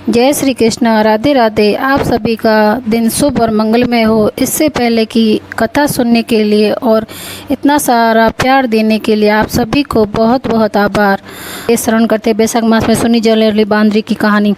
जय श्री कृष्ण। राधे राधे। आप सभी का दिन शुभ और मंगलमय हो। इससे पहले कि कथा सुनने के लिए और इतना सारा प्यार देने के लिए आप सभी को बहुत बहुत आभार। ये श्रवण करते वैशाख मास में सुनी जाने वाली बांदरी की कहानी।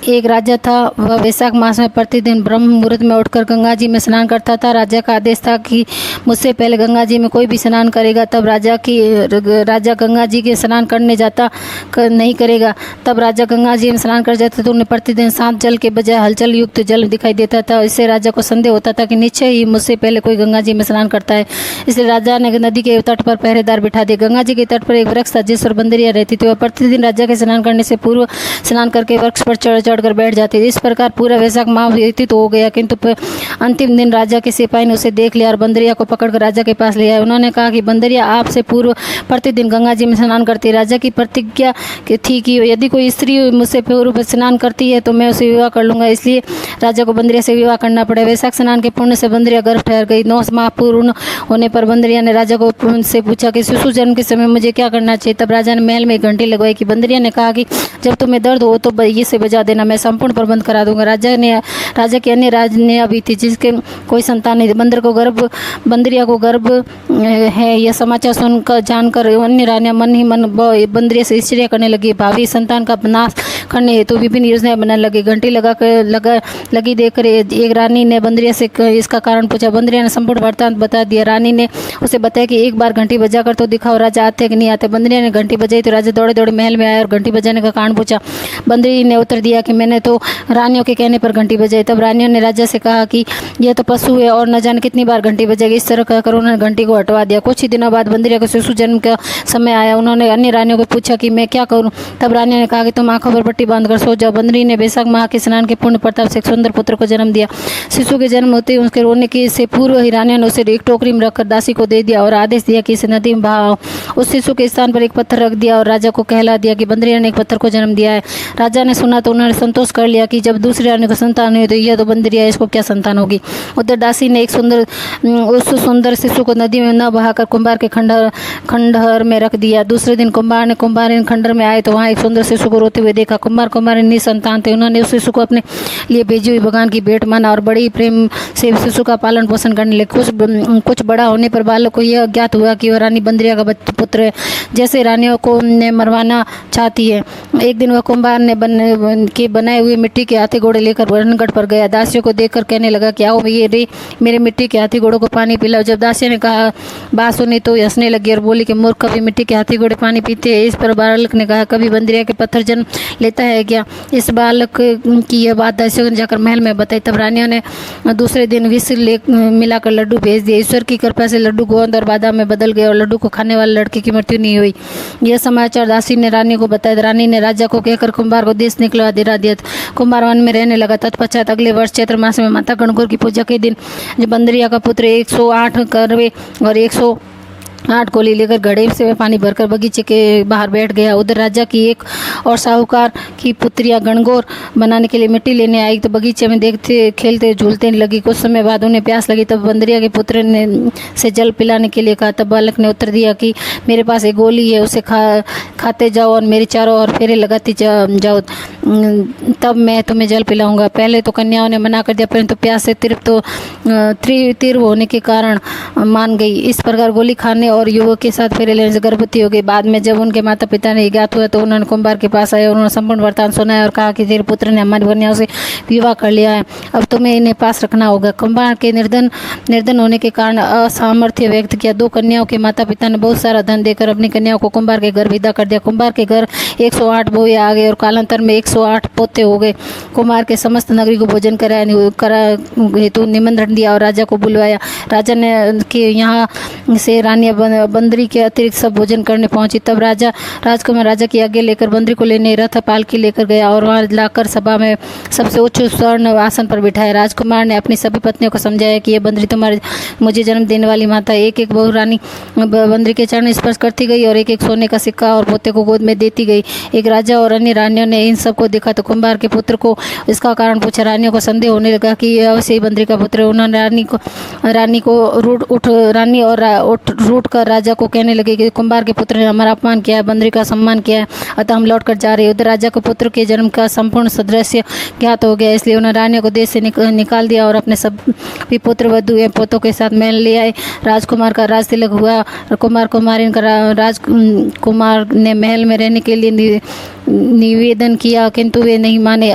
एक राजा था। वह वैशाख मास में प्रतिदिन ब्रह्म मुहूर्त में उठकर गंगा जी में स्नान करता था। राजा का आदेश था कि मुझसे पहले गंगा जी में कोई भी स्नान करेगा तब राजा गंगा जी के स्नान करने जाता नहीं करेगा। तब राजा गंगा जी में स्नान कर जाते तो उन्हें प्रतिदिन शांत जल के बजाय हलचल युक्त जल दिखाई देता था। इससे राजा को संदेह होता था कि निश्चय ही मुझसे पहले कोई गंगा जी में स्नान करता है। इसलिए राजा ने नदी के तट पर पहरेदार बिठा दिए। गंगा जी के तट पर एक वृक्ष था जिस पर बंदरियां रहती थी। वह प्रतिदिन राजा के स्नान करने से पूर्व स्नान करके वृक्ष पर चढ़कर बैठ जाते। इस प्रकार पूरा वैशाख माह व्यतीत हो गया, किंतु अंतिम दिन राजा के सिपाही ने उसे देख लिया और बंदरिया को पकड़कर राजा के पास ले आए। उन्होंने कहा कि बंदरिया आपसे पूर्व प्रतिदिन गंगा जी में स्नान करती। राजा की प्रतिज्ञा थी कि यदि कोई स्त्री मुझसे पूर्व स्नान करती है तो मैं उसे विवाह कर लूंगा। इसलिए राजा को बंदरिया से विवाह करना पड़ा। वैशाख स्नान के पुण्य से बंदरिया गर्भ ठहर गई। 9 माह पूर्ण होने पर बंदरिया ने राजा को से पूछा कि शिशु जन्म के समय मुझे क्या करना चाहिए। तब राजा ने महल में एक घंटी लगवाई कि बंदरिया ने कहा कि जब तुम्हें दर्द हो तो ये से बजा देना, मैं संपूर्ण प्रबंध करा दूंगा। राजा की अन्य राजन्या भी थी जिसके कोई संतान नहीं। बंदरिया को गर्भ है यह समाचार सुनकर जानकर अन्य रानियां मन ही मन बंदरिया से ईर्ष्या करने लगी। भावी संतान का नाश करने हेतु विभिन्न योजनाएं बनाने लगी। घंटी लगी देखकर एक रानी ने बंदरिया से इसका कारण पूछा। बंदरिया ने संपूर्ण वृत्तांत बता दिया। रानी ने उसे बताया कि एक बार घंटी बजाकर तो दिखाओ राजा आते कि नहीं आते। बंदरिया ने घंटी बजाई तो राजा दौड़े दौड़े महल में आया और घंटी बजाने का कारण पूछा। बंदरी ने उत्तर दिया कि मैंने तो रानियों के कहने पर घंटी बजाई। तब रानियों ने राजा से कहा कि यह तो पशु है और न जाने कितनी बार घंटी बजाएगी। इस तरह कहकर उन्होंने घंटी को हटवा दिया। कुछ ही दिनों बाद बंदरिया को शिशु जन्म का समय आया। उन्होंने अन्य रानियों को पूछा कि मैं क्या करूं। तब रानियों ने कहा कि तुम आंखों पर पट्टी बांधकर सो जाओ। बंदरी ने वैशाख माह के स्नान के पुण्य प्रताप से एक सुंदर पुत्र को जन्म दिया। शिशु के जन्म होते ही उसके रोने के से पूर्व ही रानियों ने उसे एक टोकरी में रखकर दासी को दे दिया और आदेश दिया कि इसे नदी में बहाओ। उस शिशु के स्थान पर एक पत्थर रख दिया और राजा को कहला दिया कि बंदरिया ने एक पत्थर को जन्म दिया है। राजा ने सुना तो उन्होंने संतोष कर लिया कि जब दूसरी रानी को संतान हुई तो यह तो बंदरिया है, इसको क्या संतान होगी। उधर दासी ने उस सुंदर शिशु को नदी में न बहाकर कुंभार के खंडहर में रख दिया। दूसरे दिन कुंभार खंडहर में आए तो वहाँ एक सुंदर शिशु को रोते हुए देखा। कुंभार निसंतान थे। उन्होंने उस शिशु को अपने लिए भेजी हुई भगवान की भेंट माना और बड़ी प्रेम से शिशु का पालन पोषण करने लगे। कुछ बड़ा होने पर बालक को यह ज्ञात हुआ कि वह रानी बंदरिया का पुत्र है, जैसे रानियों को मरवाना चाहती है। एक दिन वह कुंभार ने बनाए हुए मिट्टी के हाथी घोड़े लेकर रणगढ़ पर गया। दासियों को देखकर कहने लगा कि आओ ये रे मेरे मिट्टी के हाथी घोड़ों को पानी पिलाओ। जब दासियों ने कहा बात सुनी तो हंसने लगी और बोली कि मूर्ख, कभी मिट्टी के हाथी घोड़े पानी पीते हैं। इस पर बालक ने कहा कभी बंदरिया के पत्थर जन्म लेता है क्या। इस बालक की यह बात दासियों ने जाकर महल में बताई। तब रानियों ने दूसरे दिन विष मिलाकर लड्डू भेज दिए। ईश्वर की कृपा से लड्डू गोंद और बादाम में बदल गए और लड्डू को खाने वाले लड़के की मृत्यु नहीं हुई। यह समाचार दासी ने रानी को बताया। रानी ने राजा को कहकर कुंभार को देश निकलवा दिया। कुंभार वन में रहने लगा। तत्पश्चात अगले वर्ष चैत्र मास में माता गणगौर की पूजा के दिन बंदरिया का पुत्र 108 करवे और 108 कोली लेकर घड़े से पानी भरकर बगीचे के बाहर बैठ गया। उधर राजा की एक और साहूकार की पुत्रियां गणगौर बनाने के लिए मिट्टी लेने आई तो बगीचे में देखते खेलते झूलते लगी। कुछ समय बाद उन्हें प्यास लगी। तब बंदरिया के पुत्र ने से जल पिलाने के लिए कहा। तब बालक ने उत्तर दिया कि मेरे पास एक गोली है, उसे खाते जाओ और मेरे चारों ओर फेरे लगाती जाओ, तब मैं तुम्हें जल पिलाऊंगा। पहले तो कन्याओं ने मना कर दिया, परंतु प्यास से तीव्र होने के कारण मान गई। इस प्रकार गोली खाने और युवक के साथ फेरे लेने से गर्भवती हो गई। बाद में जब उनके माता पिता ने ज्ञात हुआ तो उन्होंने कुंभार के पास आए। उन्होंने संपूर्ण वृत्तांत सुनाया और कहा कि तेरे पुत्र ने हमारी कन्याओं से विवाह कर लिया है, अब तुम्हें इन्हें पास रखना होगा। कुंभार के निर्धन होने के कारण असामर्थ्य व्यक्त किया। 2 कन्याओं के माता पिता ने बहुत सारा धन देकर अपनी कन्याओं को कुंभार के घर विदा कर दिया। कुंभार के घर 108 बहुएं आ गए और कालांतर में 108 पोते हो गए। कुंभार के समस्त नगरी को भोजन करा हेतु निमंत्रण दिया और राजा को बुलवाया। राजा ने के यहाँ से रानियां बंदरी के अतिरिक्त सब भोजन करने पहुंची। तब राजकुमार राजा की आज्ञा लेकर बंदरी को लेने रथ पालकी लेकर गया और वहां लाकर सभा में सबसे उच्च स्वर्ण आसन पर बिठाया। राजकुमार ने अपनी सभी पत्नियों को समझाया कि यह बंदरी तुम्हारे मुझे जन्म देने वाली माता। एक एक बहु रानी बंदरी के चरण स्पर्श करती गई और एक एक सोने का सिक्का और पोते को गोद में देती गई। एक राजा और अन्य रानियों ने इन सबको देखा तो कुंभार के पुत्र को इसका कारण पूछा। रानियों को संदेह होने लगा कि ये अवश्य ही बंदरी का पुत्र है। उन्होंने रानी और रूट कर राजा को कहने लगे कि कुंभार के पुत्र ने हमारा अपमान किया है, बंदरी का सम्मान किया है, अतः हम लौट कर जा रहे हैं। उधर राजा के पुत्र के जन्म का संपूर्ण सदृश्य ज्ञात हो गया, इसलिए उन्होंने रानियों को देश से निकाल दिया और अपने सभी पुत्र वधु एवं पोतों के साथ महल ले आए। राजकुमार का राज तिलक हुआ। कुमार कुमारिन का राजकुमार ने महल में रहने के लिए निवेदन किया, किंतु वे नहीं माने।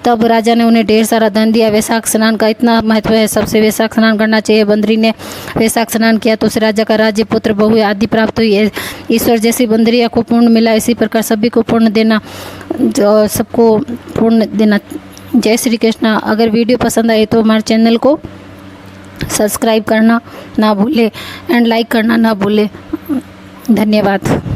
तब राजा ने उन्हें ढेर सारा धन दिया। वैशाख स्नान का इतना महत्व है, सबसे वैशाख स्नान करना चाहिए। बंदरी ने वैशाख स्नान किया तो उस राजा का राज्य, पुत्र, बहु आदि प्राप्त हुई। ईश्वर जैसी बंदरिया को पुण्य मिला, इसी प्रकार सभी को पुण्य देना, जो सबको पुण्य देना। जय श्री कृष्णा। अगर वीडियो पसंद आए तो हमारे चैनल को सब्सक्राइब करना ना भूले एंड लाइक करना ना भूले। धन्यवाद।